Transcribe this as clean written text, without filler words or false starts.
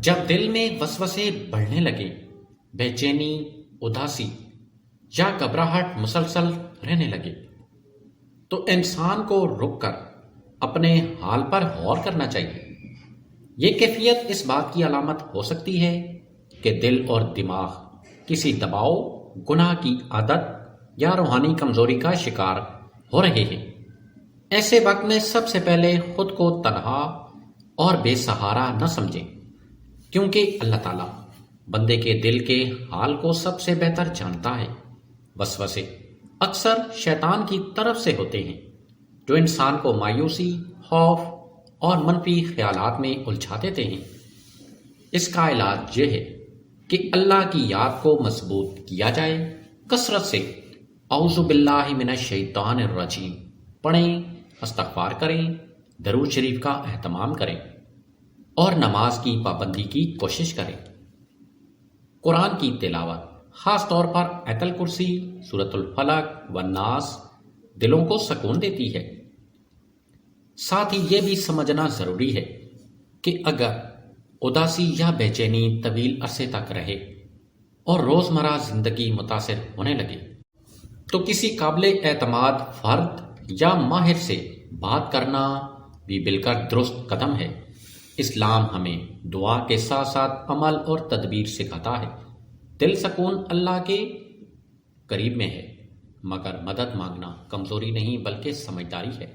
جب دل میں وسوسے بڑھنے لگے، بے چینی، اداسی یا گھبراہٹ مسلسل رہنے لگے، تو انسان کو رک کر اپنے حال پر غور کرنا چاہیے۔ یہ کیفیت اس بات کی علامت ہو سکتی ہے کہ دل اور دماغ کسی دباؤ، گناہ کی عادت یا روحانی کمزوری کا شکار ہو رہے ہیں۔ ایسے وقت میں سب سے پہلے خود کو تنہا اور بے سہارا نہ سمجھیں، کیونکہ اللہ تعالیٰ بندے کے دل کے حال کو سب سے بہتر جانتا ہے۔ وسوسے اکثر شیطان کی طرف سے ہوتے ہیں، جو انسان کو مایوسی، خوف اور منفی خیالات میں الجھا دیتے ہیں۔ اس کا علاج یہ ہے کہ اللہ کی یاد کو مضبوط کیا جائے، کثرت سے اعوذ باللہ من الشیطان الرجیم پڑھیں، استغفار کریں، درود شریف کا اہتمام کریں اور نماز کی پابندی کی کوشش کریں۔ قرآن کی تلاوت، خاص طور پر آیت الکرسی، سورۃ الفلق والناس دلوں کو سکون دیتی ہے۔ ساتھ ہی یہ بھی سمجھنا ضروری ہے کہ اگر اداسی یا بے چینی طویل عرصے تک رہے اور روزمرہ زندگی متاثر ہونے لگے، تو کسی قابل اعتماد فرد یا ماہر سے بات کرنا بھی بالکل درست قدم ہے۔ اسلام ہمیں دعا کے ساتھ ساتھ عمل اور تدبیر سکھاتا ہے۔ دل سکون اللہ کے قریب میں ہے، مگر مدد مانگنا کمزوری نہیں بلکہ سمجھداری ہے۔